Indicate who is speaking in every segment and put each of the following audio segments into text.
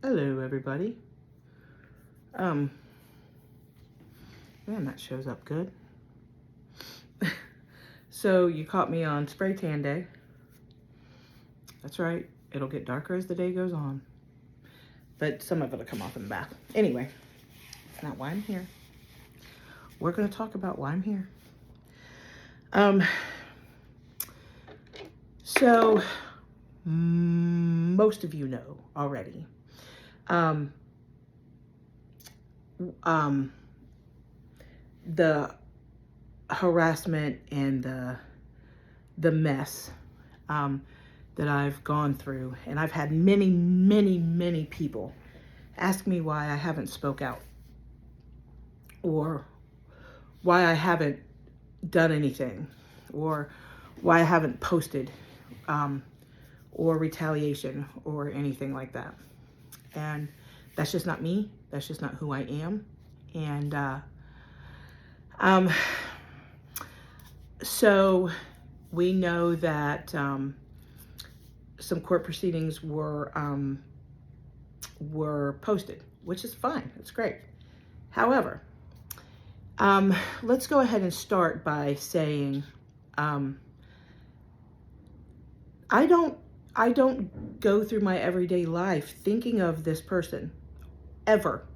Speaker 1: Hello, everybody. Man, that shows up good. So you caught me on spray tan day. That's right. It'll get darker as the day goes on. But some of it'll come off in the bath. Anyway, that's not why I'm here. We're going to talk about why I'm here. So most of you know already. The harassment and the mess that I've gone through, and I've had many people ask me why I haven't spoke out or why I haven't done anything or why I haven't posted or retaliation or anything like that. And that's just not me. That's just not who I am. And so we know that some court proceedings were posted, which is fine. It's great. However, let's go ahead and start by saying I don't go through my everyday life thinking of this person ever.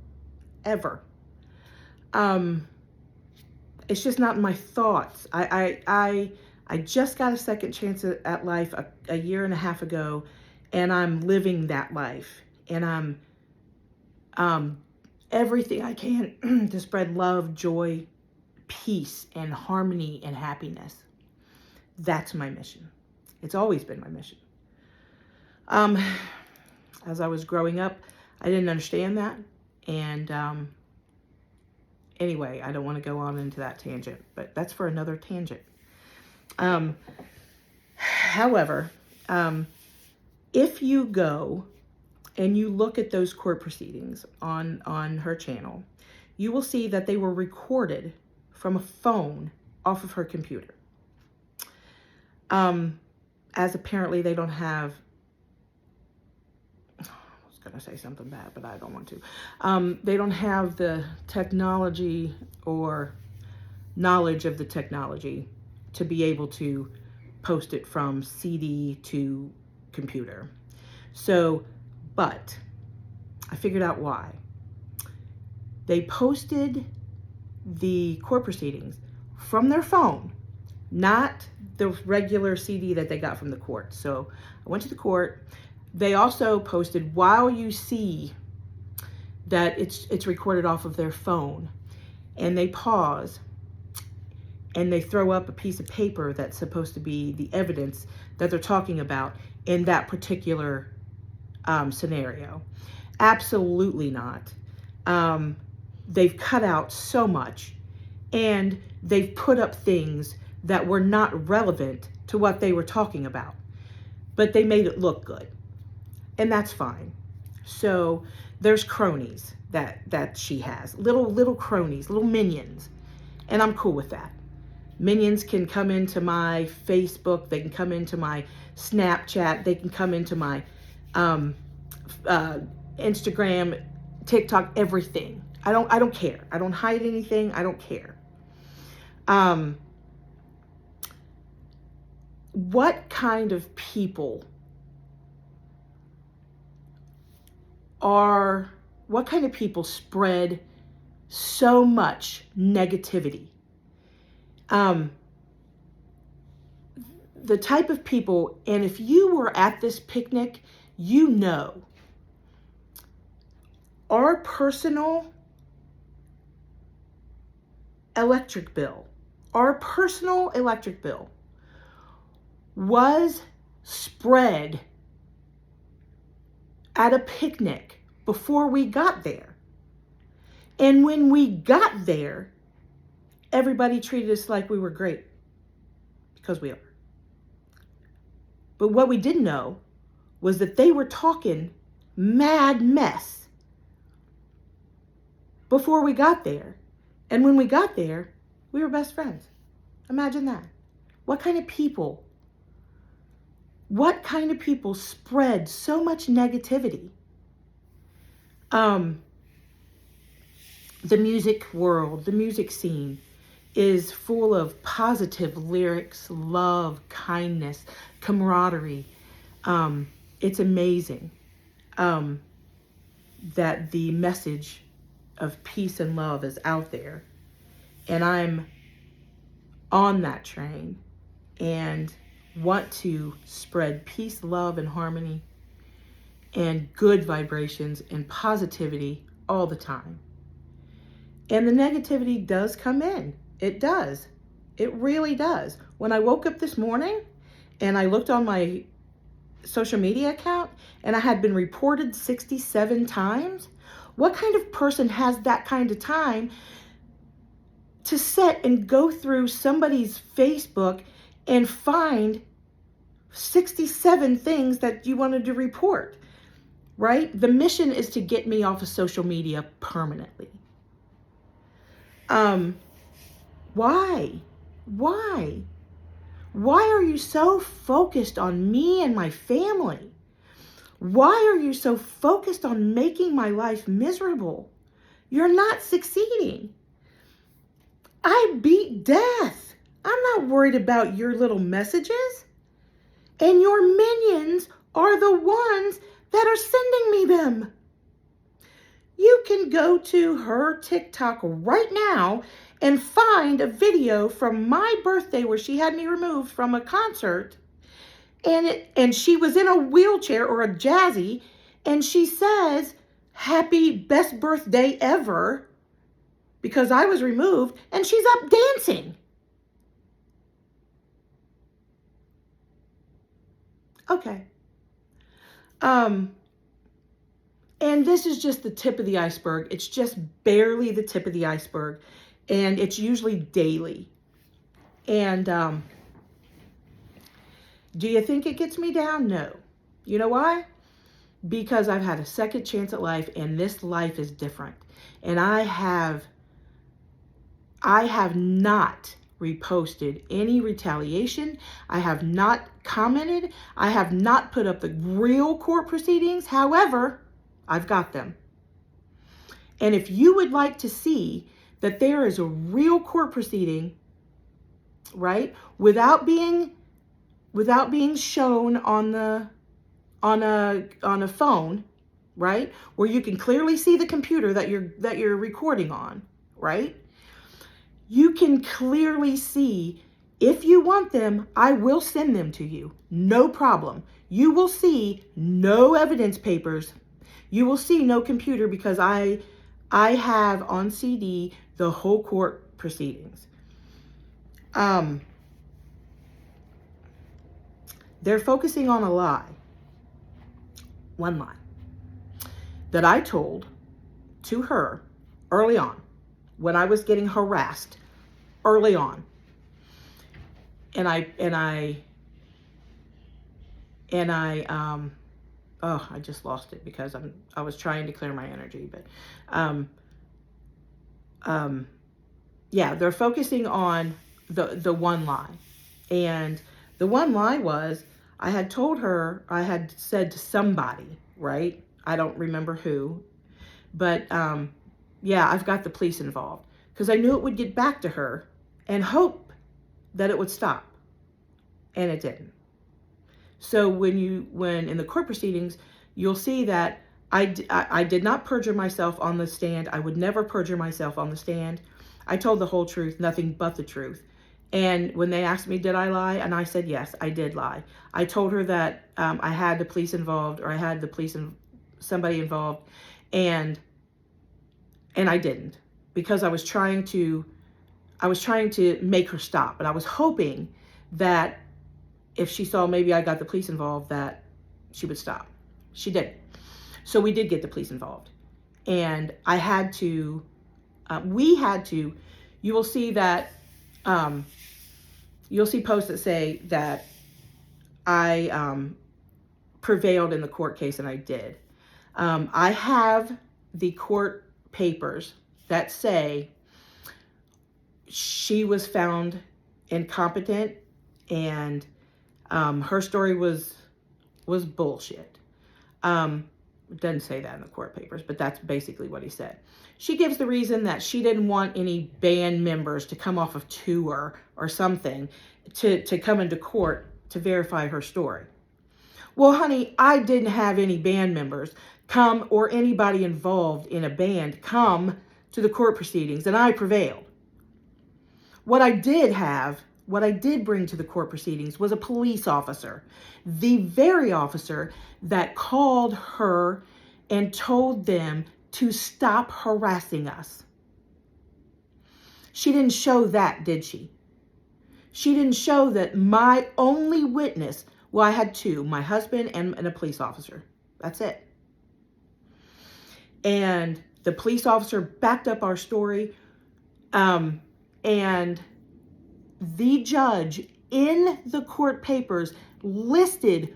Speaker 1: It's just not my thoughts. I just got a second chance at life a year and a half ago, and I'm living that life, and I'm everything I can to spread love, joy, peace, and harmony and happiness. That's my mission. It's always been my mission. As I was growing up, I didn't understand that, and anyway, I don't want to go on into that tangent, but that's for another tangent. However, if you go and you look at those court proceedings on her channel, you will see that they were recorded from a phone off of her computer. As apparently they don't have, I was going to say something bad, but I don't want to. They don't have the technology or knowledge of the technology to be able to post it from CD to computer. So, but I figured out why. They posted the court proceedings from their phone, not the regular CD that they got from the court. So I went to the court. They also posted, while you see that it's recorded off of their phone, and they pause and they throw up a piece of paper that's supposed to be the evidence that they're talking about in that particular scenario. Absolutely not. They've cut out so much, and they've put up things that were not relevant to what they were talking about, but they made it look good, and that's fine. So there's cronies that she has, little cronies, little minions, and I'm cool with that. Minions can come into my Facebook, they can come into my Snapchat, they can come into my Instagram, TikTok, everything. I don't care. I don't hide anything. I don't care. What kind of people spread so much negativity? The type of people, and if you were at this picnic, you know, our personal electric bill was spread at a picnic before we got there. And when we got there, everybody treated us like we were great, because we are. But what we didn't know was that they were talking mad mess before we got there. And when we got there, we were best friends. Imagine that. What kind of people spread so much negativity? Um, the music world, the music scene is full of positive lyrics, love, kindness, camaraderie. It's amazing that the message of peace and love is out there. And I'm on that train and want to spread peace, love, and harmony and good vibrations and positivity all the time. And the negativity does come in. It does. It really does. When I woke up this morning and I looked on my social media account and I had been reported 67 times, what kind of person has that kind of time to sit and go through somebody's Facebook and find 67 things that you wanted to report, right? The mission is to get me off of social media permanently. Why? Why? Why are you so focused on me and my family? Why are you so focused on making my life miserable? You're not succeeding. I beat death. I'm not worried about your little messages. And your minions are the ones that are sending me them. You can go to her TikTok right now and find a video from my birthday where she had me removed from a concert. And she was in a wheelchair or a jazzy, and she says, "Happy best birthday ever," because I was removed, and she's up dancing. Okay. And this is just the tip of the iceberg. It's just barely the tip of the iceberg, and it's usually daily. And do you think it gets me down? No. You know why? Because I've had a second chance at life, and this life is different. And I have not reposted any retaliation. I have not commented. I have not put up the real court proceedings. However, I've got them. And if you would like to see that there is a real court proceeding, right, without being shown on a phone, right, where you can clearly see the computer that you're recording on, right? You can clearly see. If you want them, I will send them to you. No problem. You will see no evidence papers. You will see no computer, because I have on CD the whole court proceedings. They're focusing on a lie. One lie that I told to her early on when I was getting harassed early on. And I just lost it because I was trying to clear my energy, but yeah, they're focusing on the one lie. And the one lie was, I had told her, I had said to somebody, right? I don't remember who, but yeah, I've got the police involved, because I knew it would get back to her and hope that it would stop. And it didn't. So when in the court proceedings, you'll see that I did not perjure myself on the stand. I would never perjure myself on the stand. I told the whole truth, nothing but the truth. And when they asked me, did I lie? And I said, yes, I did lie. I told her that I had the police involved, or I had the police and somebody involved, and I didn't, because I was trying to make her stop. But I was hoping that if she saw maybe I got the police involved, that she would stop. She didn't. So we did get the police involved. And I had to, we had to, you will see that, you'll see posts that say that I prevailed in the court case, and I did. I have the court papers that say she was found incompetent, and her story was bullshit. It doesn't say that in the court papers, but that's basically what he said. She gives the reason that she didn't want any band members to come off of tour or something to come into court to verify her story. Well, honey, I didn't have any band members come or anybody involved in a band come to the court proceedings, and I prevailed. What I did bring to the court proceedings was a police officer, the very officer that called her and told them to stop harassing us. She didn't show that, did she? She didn't show that my only witness, well, I had two, my husband and a police officer. That's it. And the police officer backed up our story. And the judge in the court papers listed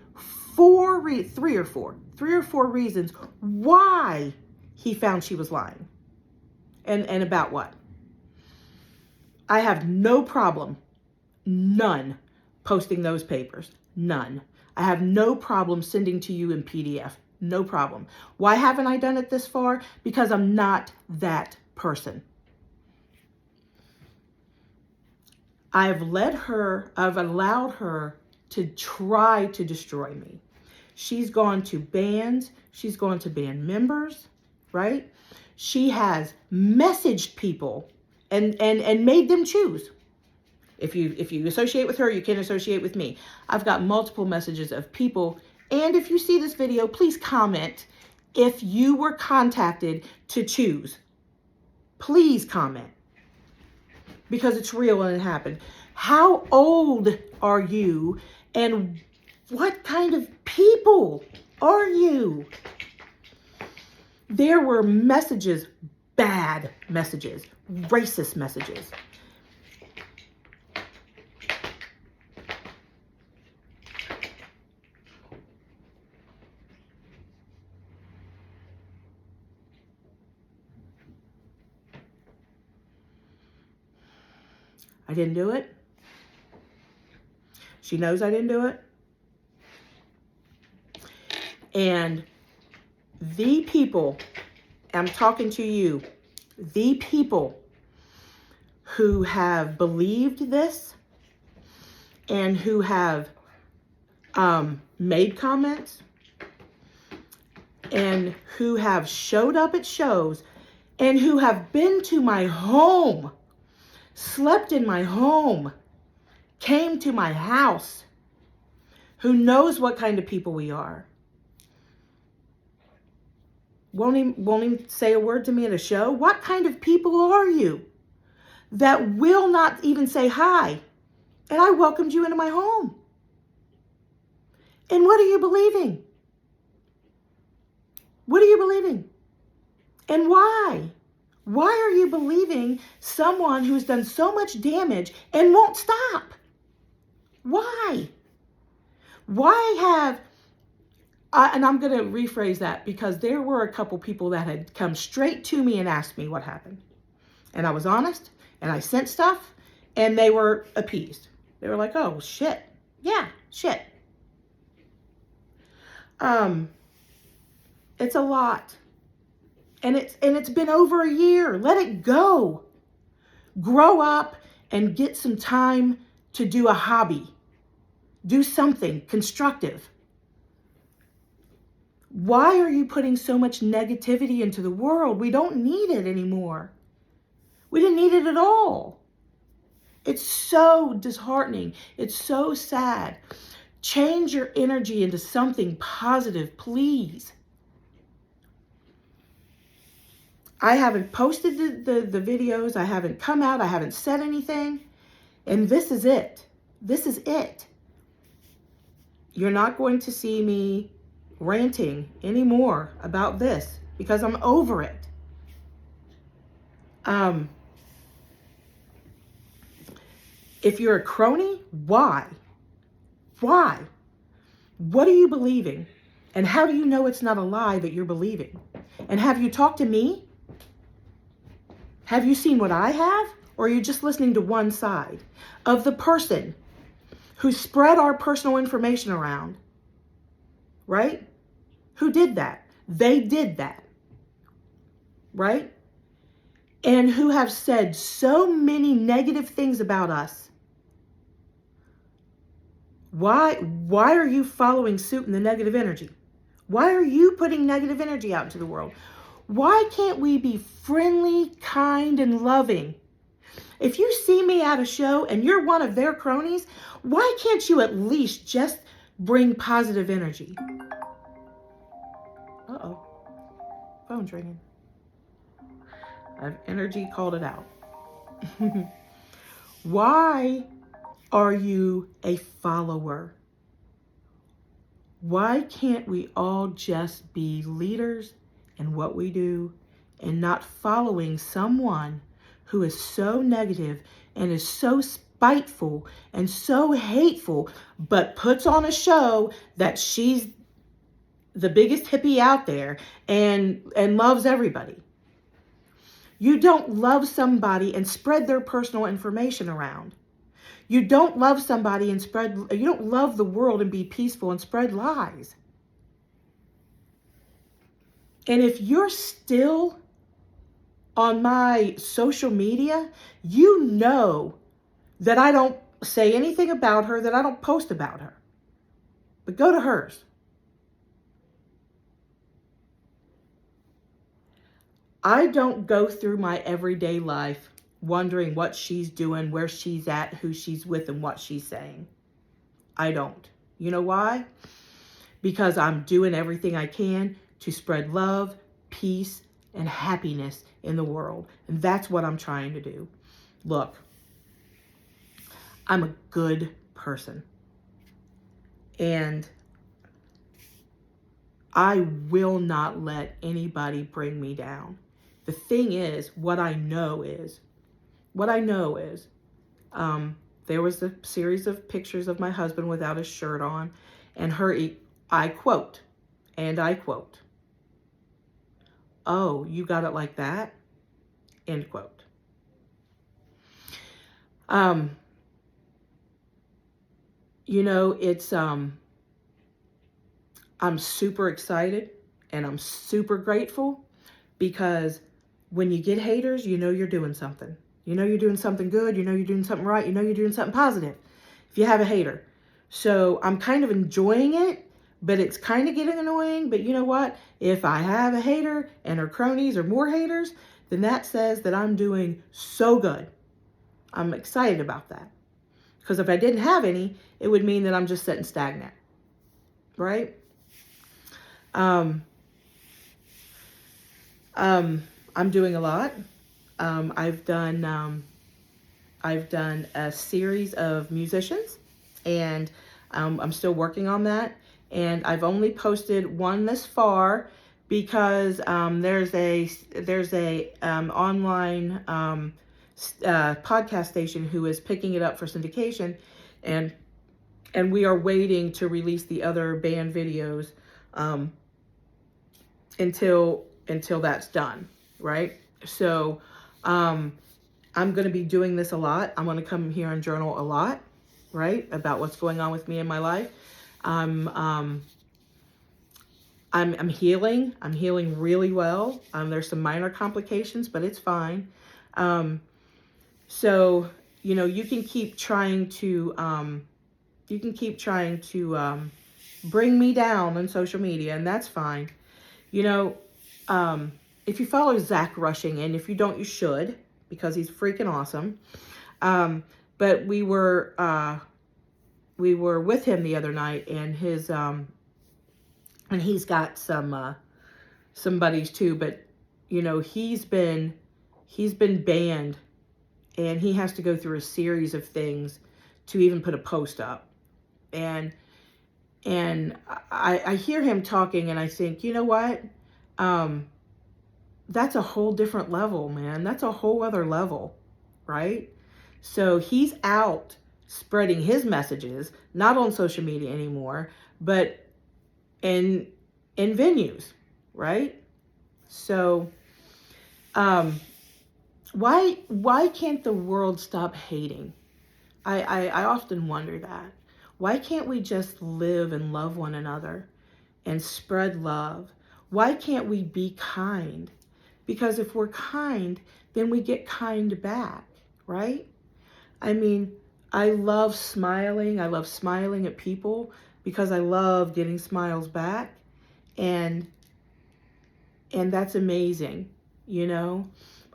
Speaker 1: three or four reasons why he found she was lying. And about what? I have no problem, none, posting those papers. None. I have no problem sending to you in PDF. No problem. Why haven't I done it this far? Because I'm not that person. I've allowed her to try to destroy me. She's gone to bands. She's gone to band members, right? She has messaged people and made them choose. If you associate with her, you can associate with me. I've got multiple messages of people. And if you see this video, please comment if you were contacted to choose. Please comment. Because it's real and it happened. How old are you and what kind of people are you? There were messages, bad messages, racist messages. I didn't do it. She knows I didn't do it. And the people, I'm talking to you, the people who have believed this and who have made comments and who have showed up at shows and who have been to my home, slept in my home, came to my house, who knows what kind of people we are. Won't even say a word to me at a show? What kind of people are you that will not even say hi? And I welcomed you into my home. And what are you believing? What are you believing? And why? Why are you believing someone who's done so much damage and won't stop? Why? Why have, and I'm going to rephrase that because there were a couple people that had come straight to me and asked me what happened. And I was honest and I sent stuff and they were appeased. They were like, oh, shit. Yeah, shit. It's a lot. And it's been over a year. Let it go. Grow up and get some time to do a hobby. Do something constructive. Why are you putting so much negativity into the world? We don't need it anymore. We didn't need it at all. It's so disheartening. It's so sad. Change your energy into something positive, please. I haven't posted the videos. I haven't come out. I haven't said anything. And this is it. This is it. You're not going to see me ranting anymore about this because I'm over it. If you're a crony, why? Why? What are you believing? And how do you know it's not a lie that you're believing? And have you talked to me? Have you seen what I have? Or are you just listening to one side of the person who spread our personal information around? Right? Who did that? They did that, right? And who have said so many negative things about us. Why are you following suit in the negative energy? Why are you putting negative energy out into the world? Why can't we be friendly, kind, and loving? If you see me at a show and you're one of their cronies, why can't you at least just bring positive energy? Uh-oh. Phone's ringing. I've energy called it out. Why are you a follower? Why can't we all just be leaders in what we do and not following someone who is so negative and is so spiteful and so hateful, but puts on a show that she's the biggest hippie out there and loves everybody? You don't love somebody and spread their personal information around. You don't love somebody and you don't love the world and be peaceful and spread lies. And if you're still on my social media, you know that I don't say anything about her, that I don't post about her. But go to hers. I don't go through my everyday life wondering what she's doing, where she's at, who she's with, and what she's saying. I don't. You know why? Because I'm doing everything I can to spread love, peace, and happiness in the world. And that's what I'm trying to do. Look, I'm a good person. And I will not let anybody bring me down. The thing is, what I know is, there was a series of pictures of my husband without his shirt on, and I quote, "Oh, you got it like that?" End quote. It's, I'm super excited and I'm super grateful, because when you get haters, you know you're doing something. You know you're doing something good. You know you're doing something right. You know you're doing something positive if you have a hater. So I'm kind of enjoying it, but it's kind of getting annoying. But you know what? If I have a hater and her cronies or more haters, then that says that I'm doing so good. I'm excited about that. Because if I didn't have any, it would mean that I'm just sitting stagnant. Right? I'm doing a lot. I've done a series of musicians, and I'm still working on that. And I've only posted one this far because there's a online podcast station who is picking it up for syndication, and we are waiting to release the other band videos until that's done, right? So I'm going to be doing this a lot. I'm going to come here and journal a lot, right, about what's going on with me in my life. I'm healing. I'm healing really well. There's some minor complications, but it's fine. So you can keep trying to bring me down on social media, and that's fine. If you follow Zach Rushing, and if you don't, you should, because he's freaking awesome. But we were with him the other night, and his and he's got some buddies too, but he's been banned, and he has to go through a series of things to even put a post up. And I hear him talking, and I think, you know what? That's a whole different level, man. That's a whole other level, right? So he's out spreading his messages, not on social media anymore, but in venues, right? So, why can't the world stop hating? I often wonder that. Why can't we just live and love one another and spread love? Why can't we be kind? Because if we're kind, then we get kind back, right? I mean, I love smiling. I love smiling at people because I love getting smiles back. And that's amazing, you know?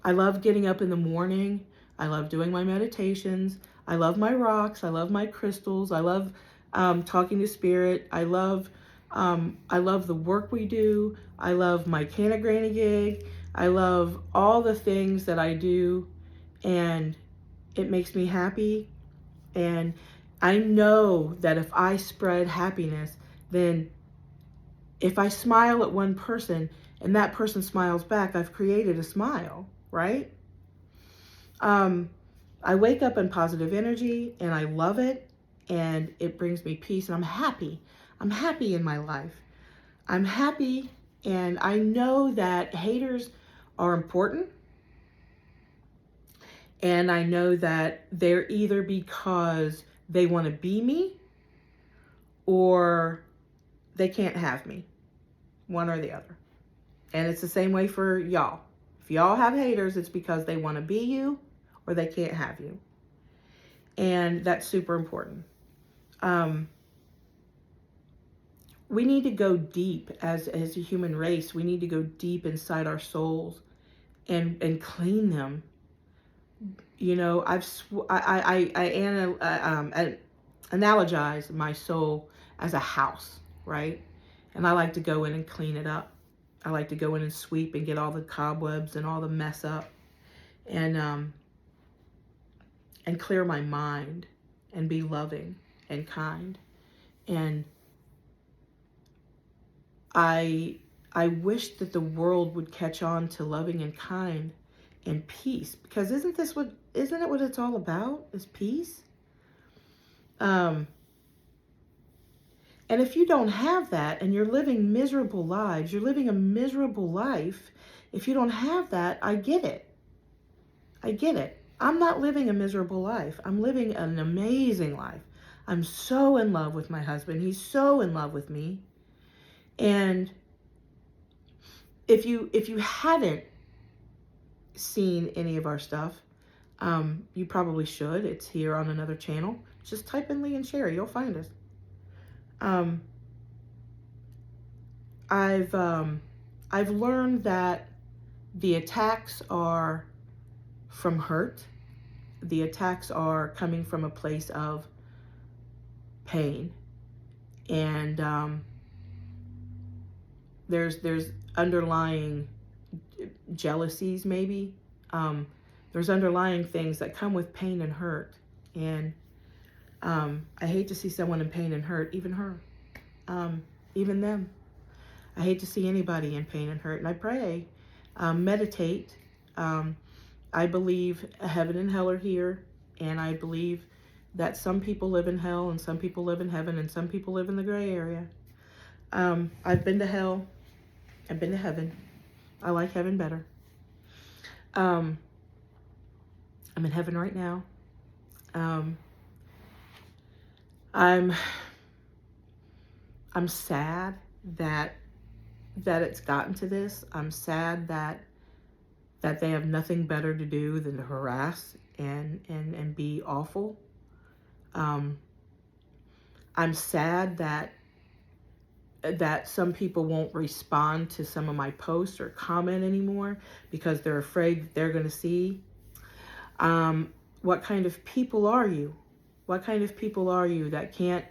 Speaker 1: I love getting up in the morning. I love doing my meditations. I love my rocks. I love my crystals. I love talking to spirit. I love the work we do. I love my CannaGrannie gig. I love all the things that I do, and it makes me happy. And I know that if I spread happiness, then if I smile at one person and that person smiles back, I've created a smile, right? I wake up in positive energy and I love it, and it brings me peace, and I'm happy. I'm happy in my life. I'm happy, and I know that haters are important, and I know that they're either because they want to be me or they can't have me, one or the other. And it's the same way for y'all. If y'all have haters, it's because they want to be you or they can't have you. And that's super important. We need to go deep as a human race. We need to go deep inside our souls and clean them. You know, I analogize my soul as a house, right? And I like to go in and clean it up. I like to go in and sweep and get all the cobwebs and all the mess up, and clear my mind and be loving and kind. And I wish that the world would catch on to loving and kind and peace, because isn't it what it's all about, is peace? And if you don't have that and you're living miserable lives, you're living a miserable life. If you don't have that, I get it. I get it. I'm not living a miserable life. I'm living an amazing life. I'm so in love with my husband. He's so in love with me. And if you haven't seen any of our stuff, you probably should. It's here on another channel. Just type in Lee and Sherry. You'll find us. I've learned that the attacks are from hurt. The attacks are coming from a place of pain, and there's underlying jealousies, maybe. There's underlying things that come with pain and hurt, and I hate to see someone in pain and hurt, even her, even them. I hate to see anybody in pain and hurt, and I pray, meditate. I believe heaven and hell are here, and I believe that some people live in hell and some people live in heaven and some people live in the gray area. I've been to hell. I've been to heaven. I like heaven better. I'm in heaven right now. I'm sad that it's gotten to this. I'm sad that they have nothing better to do than to harass and be awful. I'm sad that some people won't respond to some of my posts or comment anymore because they're afraid that they're going to see. What kind of people are you? What kind of people are you that can't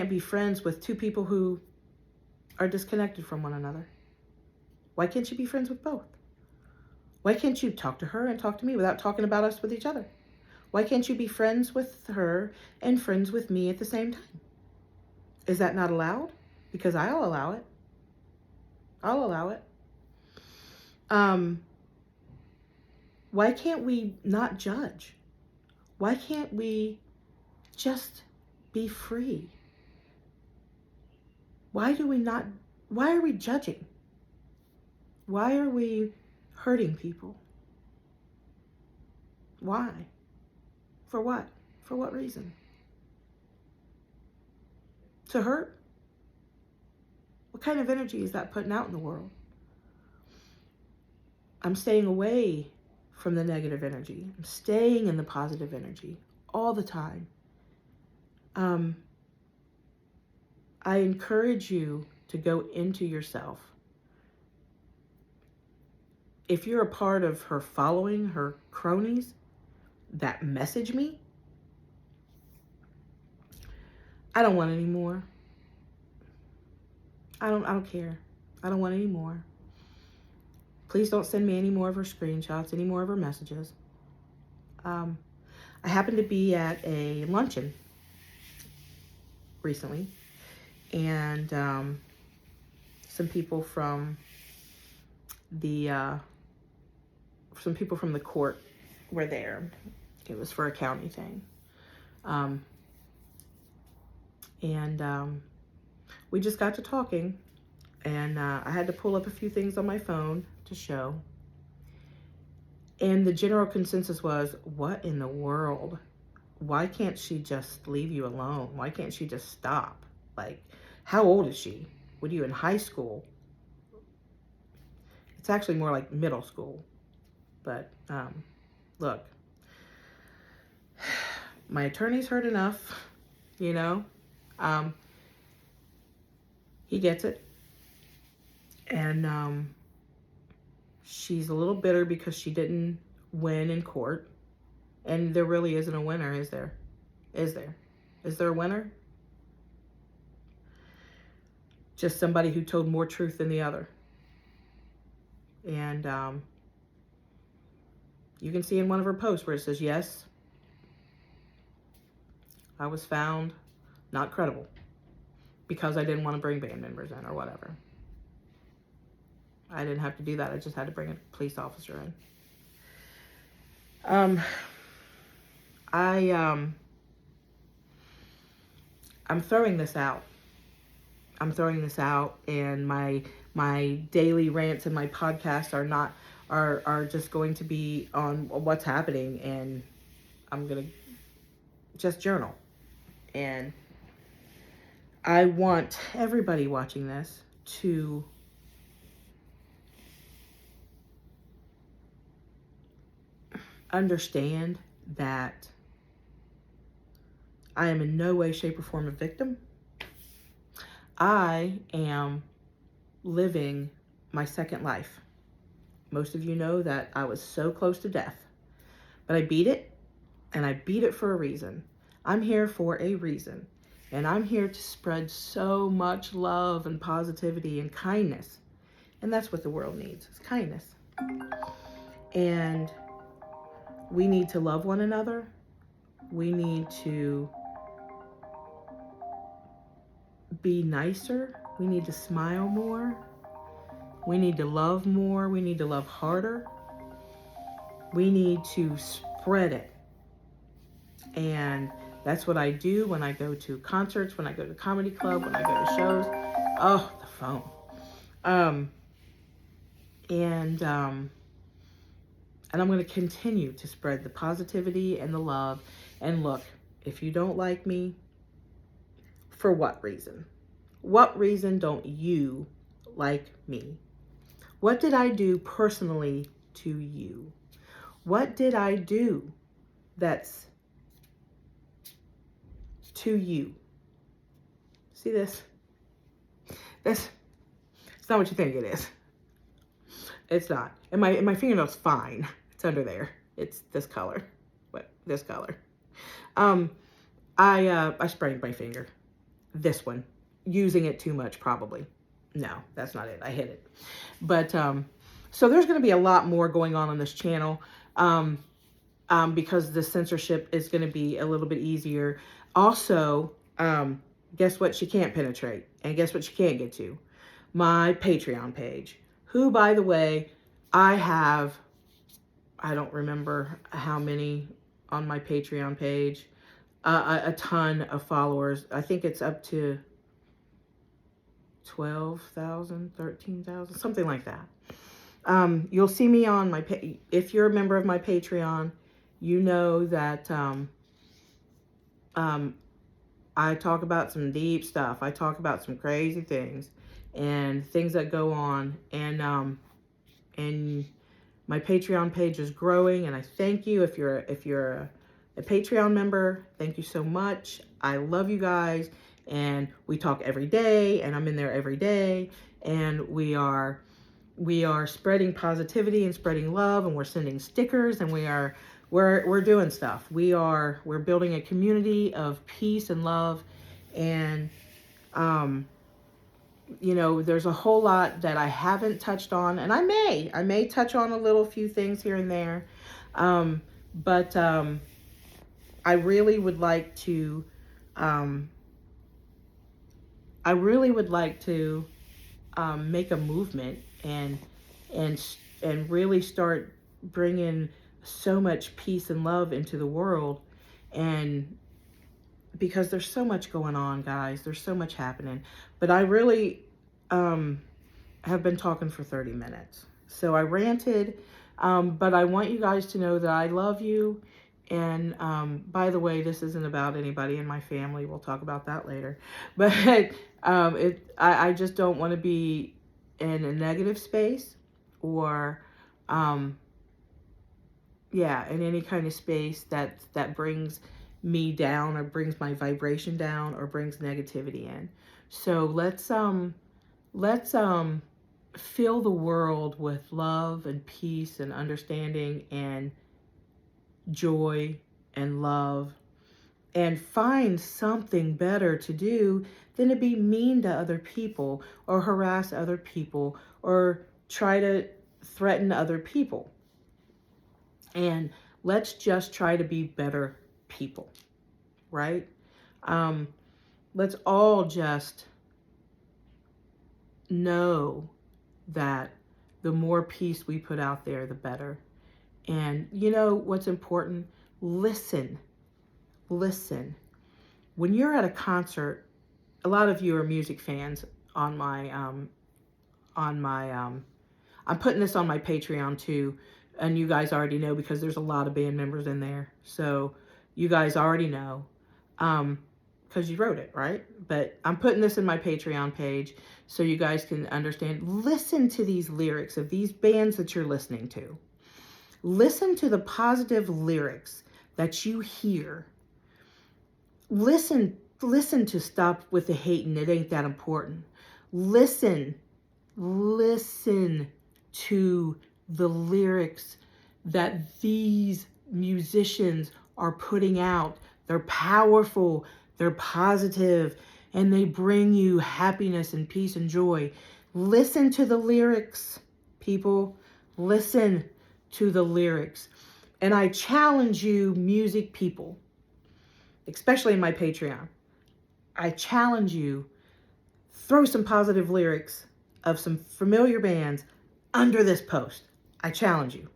Speaker 1: be friends with two people who are disconnected from one another? Why can't you be friends with both? Why can't you talk to her and talk to me without talking about us with each other? Why can't you be friends with her and friends with me at the same time? Is that not allowed? Because I'll allow it. I'll allow it. Why can't we not judge? Why can't we just be free? Why are we judging? Why are we hurting people? Why? For what? For what reason? To hurt? What kind of energy is that putting out in the world? I'm staying away from the negative energy. I'm staying in the positive energy all the time. I encourage you to go into yourself. If you're a part of her following, her cronies that message me, I don't want any more. I don't care. I don't want any more. Please don't send me any more of her screenshots, any more of her messages. I happened to be at a luncheon recently, and some people from the court were there. It was for a county thing, and we just got to talking, and I had to pull up a few things on my phone to show. And the general consensus was, what in the world? Why can't she just leave you alone? Why can't she just stop? Like, how old is she? What are you, in high school? It's actually more like middle school. But look, my attorney's heard enough, you know. He gets it. And she's a little bitter because she didn't win in court. And there really isn't a winner, is there? Is there? Is there a winner? Just somebody who told more truth than the other. And you can see in one of her posts where it says, yes, I was found not credible because I didn't want to bring band members in or whatever. I didn't have to do that. I just had to bring a police officer in. I'm throwing this out. And my daily rants and my podcasts are just going to be on what's happening, and I'm gonna just journal. And I want everybody watching this to understand that I am in no way, shape, or form a victim. I am living my second life. Most of you know that I was so close to death, but I beat it, and I beat it for a reason. I'm here for a reason, and I'm here to spread so much love and positivity and kindness, and that's what the world needs, is kindness. And we need to love one another. We need to be nicer. We need to smile more. We need to love more. We need to love harder. We need to spread it. And that's what I do when I go to concerts, when I go to comedy club, when I go to shows. Oh, the phone. And I'm going to continue to spread the positivity and the love. And look, if you don't like me, for what reason? What reason don't you like me? What did I do personally to you? What did I do that's to you? See this? It's not what you think it is. It's not. And my fingernail's fine. It's under there. It's this color. What? This color. I sprained my finger. This one. Using it too much, probably. No, that's not it. I hit it. But so there's going to be a lot more going on this channel because the censorship is going to be a little bit easier. Also, guess what she can't penetrate? And guess what she can't get to? My Patreon page. Who, by the way, I don't remember how many on my Patreon page. A ton of followers. I think it's up to 12,000, 13,000, something like that. You'll see me on my, if you're a member of my Patreon, you know that I talk about some deep stuff. I talk about some crazy things. and things that go on. And my Patreon page is growing, and I thank you. If you're a Patreon member, thank you so much. I love you guys, and we talk every day, and I'm in there every day, and we are spreading positivity and spreading love, and we're sending stickers, and we're doing stuff. We're building a community of peace and love, and you know, there's a whole lot that I haven't touched on, and I may touch on a little few things here and there, but I really would like to make a movement and really start bringing so much peace and love into the world. And because there's so much going on, guys, there's so much happening, but I really have been talking for 30 minutes, so I ranted, but I want you guys to know that I love you. And by the way, this isn't about anybody in my family. We'll talk about that later. But I just don't want to be in a negative space, or in any kind of space that brings me down, or brings my vibration down, or brings negativity in. So let's fill the world with love and peace and understanding and joy and love, and find something better to do than to be mean to other people, or harass other people, or try to threaten other people. And let's just try to be better people, right? Let's all just know that the more peace we put out there, the better. And you know what's important? Listen. When you're at a concert, a lot of you are music fans on my, I'm putting this on my Patreon too. And you guys already know, because there's a lot of band members in there. So you guys already know, because you wrote it, right? But I'm putting this in my Patreon page so you guys can understand. Listen to these lyrics of these bands that you're listening to. Listen to the positive lyrics that you hear. Listen to Stop with the Hating, It Ain't That Important. Listen to the lyrics that these musicians are putting out. They're powerful, they're positive, and they bring you happiness and peace and joy. Listen to the lyrics, people. Listen to the lyrics. And I challenge you, music people, especially in my Patreon, I challenge you, throw some positive lyrics of some familiar bands under this post. I challenge you.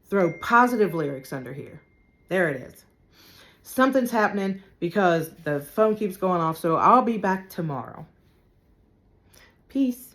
Speaker 1: Throw positive lyrics under here. There it is. Something's happening because the phone keeps going off, so I'll be back tomorrow. Peace.